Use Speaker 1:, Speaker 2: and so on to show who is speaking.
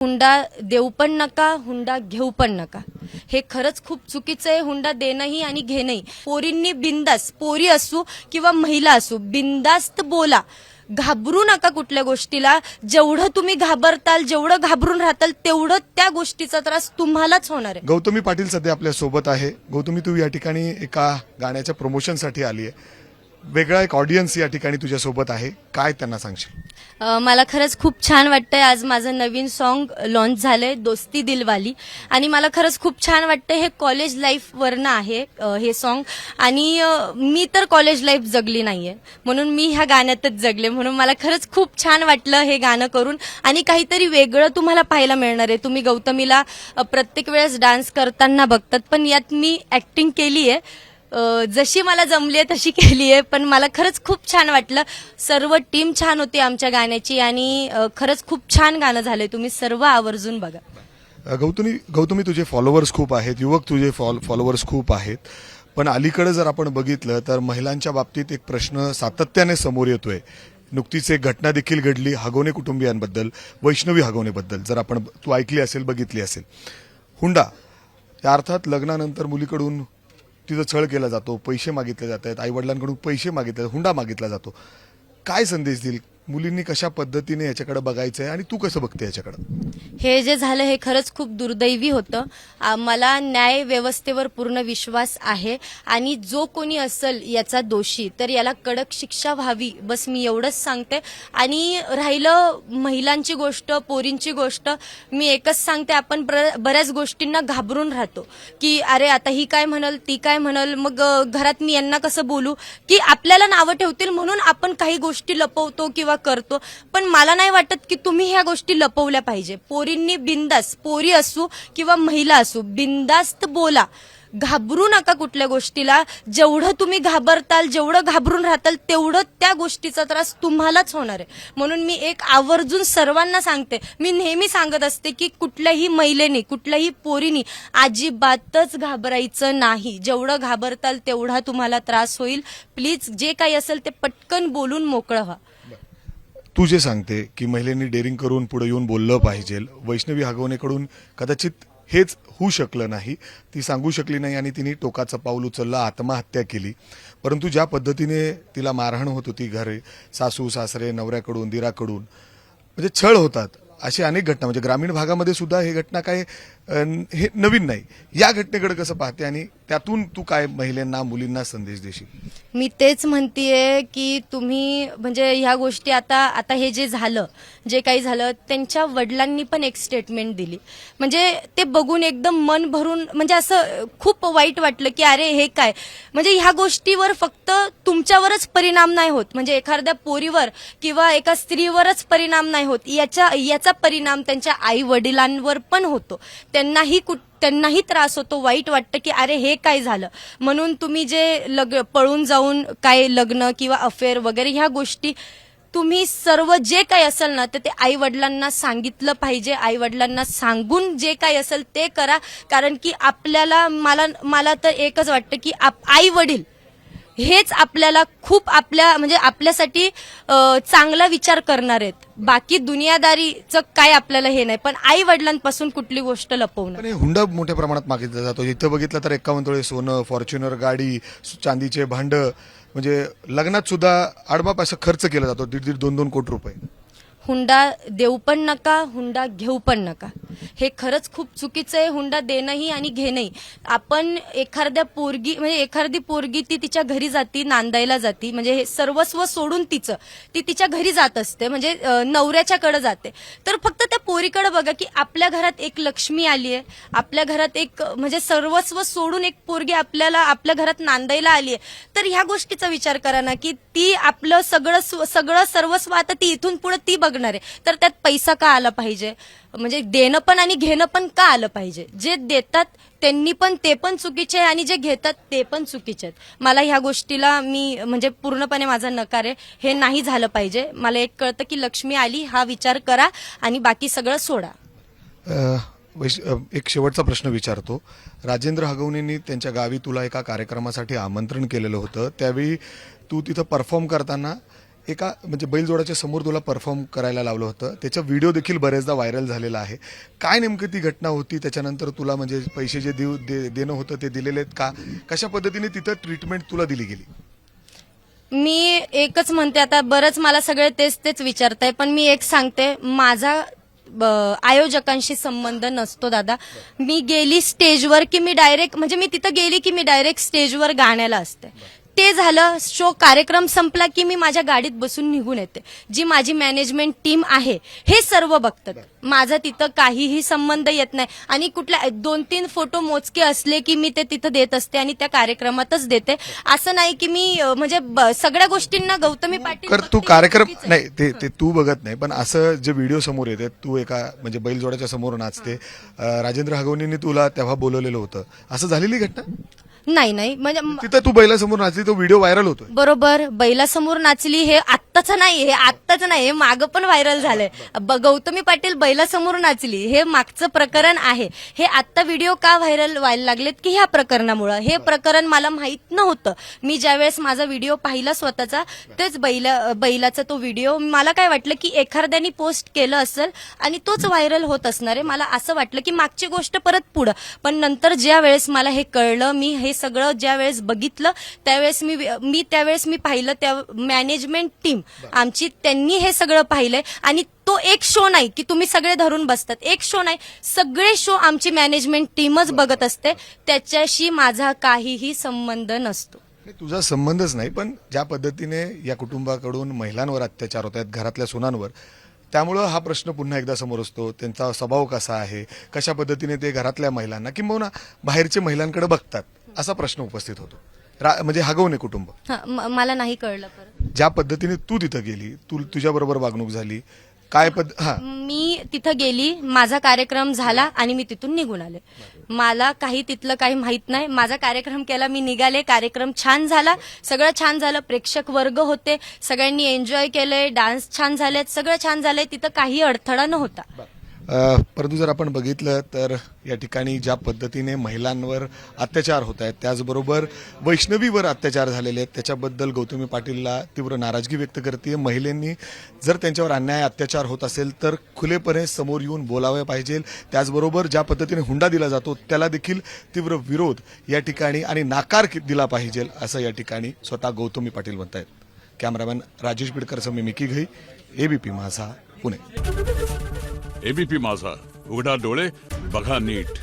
Speaker 1: हुंडा देऊ पण नका, हुंडा घेऊ पण नका. हे खरंच खूप चुकीचं आहे. हुंडा देणंही आणि घेणंही. पोरींनी बिंदास, पोरी असू किंवा महिला असू, बिंदास्त बोला. घाबरू नका कुठल्या गोष्टीला. जेवढं तुम्ही घाबरताल, जेवढं घाबरून राहताल, तेवढं त्या गोष्टीचा त्रास तुम्हालाच होणार आहे.
Speaker 2: गौतमी पाटील सध्या आपल्या सोबत आहे. गौतमी, तू या ठिकाणी एका गाण्याच्या प्रमोशनसाठी आली आहे. वेगळा एक ऑडियन्स या ठिकाणी तुझ्या सोबत आहे. काय त्यांना सांगशील?
Speaker 1: मला खरंच खूप छान वाटतंय. आज माझं नवीन सॉन्ग लॉन्च झालंय, दोस्ती दिलवाली, आणि मला खरंच खूप छान वाटतंय. हे कॉलेज लाईफ वरनं आहे हे सॉन्ग, आणि मी तर कॉलेज लाईफ जगली नाहीये, म्हणून मी ह्या गाण्यातच जगले. म्हणून मला खरंच खूप छान वाटलं हे गाणं करून, आणि काहीतरी वेगळं तुम्हाला पाहायला मिळणार आहे. तुम्ही गौतमीला प्रत्येक वेळेस डान्स करताना बघतात, पण यात मी ऍक्टिंग केली आहे. जशी मला जमली आहे तशी केली आहे, पण मला खरंच खूप छान वाटलं. सर्व टीम छान होती आमच्या गाण्याची, आणि खरंच खूप छान गाणं झालंय. तुम्ही सर्व आवर्जून बघा.
Speaker 2: गौतमी, तुझे फॉलोअर्स खूप आहेत, युवक तुझे फॉलोअर्स खूप आहेत, पण अलीकडे जर आपण बघितलं तर महिलांच्या बाबतीत एक प्रश्न सातत्याने समोर येतोय. नुकतीच एक घटना देखील घडली हगवणे कुटुंबियांबद्दल, वैष्णवी हगवणेबद्दल. जर आपण तू ऐकली असेल, बघितली असेल. हुंडा या अर्थात लग्नानंतर मुलीकडून तिचा छळ केला जातो, पैसे मागितले जात आहेत, आई वडिलांकडून पैसे मागितले, हुंडा मागितला जातो. काय संदेश देईल? मुलींनी कशा पद्धतीने याच्याकडे बघायचं आहे आणि तू कसं बघते याच्याकडे?
Speaker 1: हे जे झालं हे खरंच खूप दुर्दैवी होतं. मला न्याय व्यवस्थेवर पूर्ण विश्वास आहे, आणि जो कोणी असेल याचा दोषी तर याला कडक शिक्षा व्हावी, बस मी एवढंच सांगते. आणि राहिलं महिलांची गोष्ट, पोरींची गोष्ट, मी एकच सांगते, आपण बऱ्याच गोष्टींना घाबरून राहतो की अरे आता ही काय म्हणल, ती काय म्हणल, मग घरात मी यांना कसं बोलू, की आपल्याला नावं ठेवतील म्हणून आपण काही गोष्टी लपवतो किंवा करतो. पण मला नाही वाटत की तुम्ही ह्या गोष्टी लपवल्या पाहिजे. पोरींनी बिंदास, पोरी असू किंवा महिला असू, बिंदास्त बोला. घाबरू नका कुठल्या गोष्टीला. जेवढं तुम्ही घाबरताल, जेवढं घाबरून राहताल, तेवढं त्या गोष्टीचा त्रास तुम्हालाच होणार आहे. म्हणून मी एक आवर्जून सर्वांना सांगते, मी नेहमी सांगत असते की कुठल्याही महिलेने, कुठल्याही पोरीनी अजिबातच घाबरायचं नाही. जेवढं घाबरताल तेवढा तुम्हाला त्रास होईल. प्लीज जे काही असेल ते पटकन बोलून मोकळं व्हा.
Speaker 2: तू जे सांगते की महिलांनी डेअरिंग करून पुढे येऊन बोललं पाहिजे, वैष्णवी हगवणेकडून कदाचित हेच होऊ शकलं नाही, ती सांगू शकली नाही आणि तिने टोकाचं पाऊल उचललं, आत्महत्या केली. परंतु ज्या पद्धतीने तिला मारहाण होत होती, घरी सासू सासरे, नवऱ्याकडून, दिराकडून, म्हणजे छळ होतात, अशी अनेक घटना, म्हणजे ग्रामीण भागामध्ये सुद्धा ही घटना काय हे नवीन नाही. या घटनेकडे कसं पाहते आणि त्यातून तू काय महिलांना, मुलींना संदेश देशील?
Speaker 1: मी तेच म्हणतेय की तुम्ही म्हणजे ह्या गोष्टी आता हे जे झालं, जे काही झालं, त्यांच्या वडिलांनी पण एक स्टेटमेंट दिली. म्हणजे ते बघून एकदम मन भरून, म्हणजे असं खूप वाईट वाटलं की अरे हे काय. म्हणजे ह्या गोष्टीवर फक्त तुमच्यावरच परिणाम नाही होत, म्हणजे एखाद्या पोरीवर किंवा एका स्त्रीवरच परिणाम नाही होत, याचा परिणाम त्यांच्या आई वडिलांवर पण होतो. त्यांनाही त्रास होतो, वाईट वाटतं की अरे हे काय झालं. म्हणून तुम्ही जे पळून जाऊन काय लग्न किंवा अफेअर वगैरे ह्या गोष्टी, तुम्ही सर्व जे काही असेल ना तर ते आई वडिलांना सांगितलं पाहिजे. आई वडिलांना सांगून जे काही असेल ते करा. कारण की आपल्याला, मला तर एकच वाटतं की आई वडील हेच आपल्याला खूप म्हणजे आपल्यासाठी चांगला विचार करणार आहेत. बाकी दुनियादारीचं काय आपल्याला हे नाही, पण आई वडिलांपासून कुठली गोष्ट लपवणं.
Speaker 2: पण हे हुंडा मोठ्या प्रमाणात मागितला जातो. इथं बघितलं तर 51 तोळे सोनं, फॉर्च्युनर गाडी, चांदीचे भांड, म्हणजे लग्नात सुद्धा आडबाप असं खर्च केला जातो, 1.5-2 कोटी रुपये.
Speaker 1: हुंडा देऊ पण नका, हुंडा घेऊ पण नका. हे खरंच खूप चुकीचं आहे. हुंडा देणंही आणि घेणंही. आपण एखादी पोरगी ती तिच्या घरी जाती, नांदायला जाती, म्हणजे हे सर्वस्व सोडून ती तिच्या घरी जात असते, म्हणजे नवऱ्याच्याकडे जाते. तर फक्त त्या पोरीकडे बघा की आपल्या घरात एक लक्ष्मी आली आहे, आपल्या घरात एक म्हणजे सर्वस्व सोडून एक पोरगी आपल्या घरात नांदायला आली आहे. तर ह्या गोष्टीचा विचार करा ना की ती आपलं सगळं सर्वस्व आता ती इथून पुढे ती बघणार आहे, तर त्यात पैसा का आला पाहिजे. म्हणजे देणं पण आणि घेणं पण का आलं पाहिजे. जे देतात त्यांनी पण ते पण चुकीचे आहे, आणि जे घेतात ते पण चुकीचे आहेत. मला ह्या गोष्टीला म्हणजे पूर्णपणे माझा नकार आहे. हे नाही झालं पाहिजे. मला एक कळतं की लक्ष्मी आली हा विचार करा आणि बाकी सगळं सोडा.
Speaker 2: एक शेवटचा प्रश्न विचारतो. राजेंद्र हगवणेंनी त्यांच्या गावी तुला एका कार्यक्रमासाठी आमंत्रण केलेलं होतं. त्यावेळी तू तिथं परफॉर्म करताना एका म्हणजे बैलजोडाच्या समोर तुला परफॉर्म करायला लावलं होतं, त्याचा व्हिडिओ देखील बरेचदा व्हायरल झालेला आहे. काय नेमकं ती घटना होती, त्याच्यानंतर तुला म्हणजे पैसे जे देणं होतं ते दिलेले आहेत का, कशा पद्धतीने तिथं ट्रीटमेंट तुला दिली गेली?
Speaker 1: मी एकच म्हणते, आता बरंच मला सगळे तेच विचारताय, पण मी एक सांगते, माझा आयोजकांशी संबंध नसतो दादा. मी गेली स्टेजवर की मी डायरेक्ट, म्हणजे मी तिथं गेली की मी डायरेक्ट स्टेजवर गाण्याला असते. ते झालं, शो कार्यक्रम संपला की मी माझ्या गाडीत बसून निघून येते. जी माझी मॅनेजमेंट टीम आहे हे सर्व बघतात. माझा तिथं काहीही संबंध येत नाही. आणि कुठल्या 2-3 फोटो मोजके असले की मी ते तिथं देत असते आणि त्या कार्यक्रमातच देते. असं नाही की मी म्हणजे सगळ्या गोष्टींना गौतमी पाटील
Speaker 2: कर तू
Speaker 1: बघते,
Speaker 2: कार्यक्रम
Speaker 1: चुकीचं आहे.
Speaker 2: नाही, ते तू बघत नाही, पण असं जे व्हिडिओ समोर येते, तू एका म्हणजे बैलजोड्याच्या समोर नाचते, राजेंद्र हगवणींनी तुला तेव्हा बोलवलेलं होतं, असं झालेली घटना?
Speaker 1: नाही म्हणजे
Speaker 2: तिथं तू बैलासमोर नाचली, तो व्हिडिओ व्हायरल होतोय.
Speaker 1: बरोबर, बैलासमोर नाचली हे आत्ताच नाही, हे मागं पण व्हायरल झालंय. गौतमी पाटील बैलासमोर नाचली हे मागचं प्रकरण आहे. हे आत्ता व्हिडिओ का व्हायरल व्हायला लागलेत की ह्या प्रकरणामुळे. हे प्रकरण मला माहित नव्हतं. मी ज्यावेळेस माझा व्हिडिओ पाहिला स्वतःचा, तेच बैलाचा तो व्हिडिओ, मला काय वाटलं की एखाद्यानी पोस्ट केलं असेल आणि तोच व्हायरल होत असणार आहे. मला असं वाटलं की मागची गोष्ट परत पुढं. पण नंतर ज्या वेळेस मला हे कळलं, मी हे सगळं ज्या वेळेस बघितलं, त्यावेळेस मी पाहिलं, त्या मॅनेजमेंट टीम आमची, त्यांनी हे सगळं पाहिलंय. आणि तो एक शो नाही की तुम्ही सगळे धरून बसतात, एक शो नाही, सगळे शो आमची मॅनेजमेंट टीमच बघत असते. त्याच्याशी माझा काहीही संबंध नसतो.
Speaker 2: तुझा संबंधच नाही, पण ज्या पद्धतीने या कुटुंबाकडून महिलांवर अत्याचार होत आहेत, घरातल्या सुनांवर, त्यामुळं हा प्रश्न पुन्हा एकदा समोर असतो. त्यांचा स्वभाव कसा आहे, कशा पद्धतीने ते घरातल्या महिलांना किंबहुना बाहेरच्या महिलांकडे बघतात, असा प्रश्न उपस्थित होतो. म्हणजे हगवणे कुटुंब,
Speaker 1: मला नाही कळलं परत.
Speaker 2: ज्या पद्धतीने तू तिथं गेली, तुझ्याबरोबर वागणूक झाली, काय
Speaker 1: मी तिथं गेली, माझा कार्यक्रम झाला आणि मी तिथून निघून आले. मला तिथलं काही माहित नाही. माझा कार्यक्रम केला, मी निघाले, कार्यक्रम छान झाला, सगळं छान झालं, प्रेक्षक वर्ग होते, सगळ्यांनी एन्जॉय केलंय, डान्स छान झाले, सगळं छान झालंय, तिथं काही अडथळा नव्हता.
Speaker 2: परंतु जर आपण बघितलं तर या ठिकाणी ज्या पद्धतीने महिलांवर अत्याचार होत आहेत, त्याचबरोबर वैष्णवीवर अत्याचार झालेले आहेत, त्याच्याबद्दल गौतमी पाटीलला तीव्र नाराजगी व्यक्त करते. महिलांनी जर त्यांच्यावर अन्याय अत्याचार होत असेल तर खुलेपणे समोर येऊन बोलावे पाहिजे. त्याचबरोबर ज्या पद्धतीने हुंडा दिला जातो त्याला देखील तीव्र विरोध या ठिकाणी आणि नाकार दिला पाहिजे, असं या ठिकाणी स्वतः गौतमी पाटील म्हणत आहेत. कॅमेरामॅन राजेश बिडकरसह मी मिकी घई, एबीपी माझा, पुणे.
Speaker 3: एबीपी माझा, उघडा डोळे बघा नीट.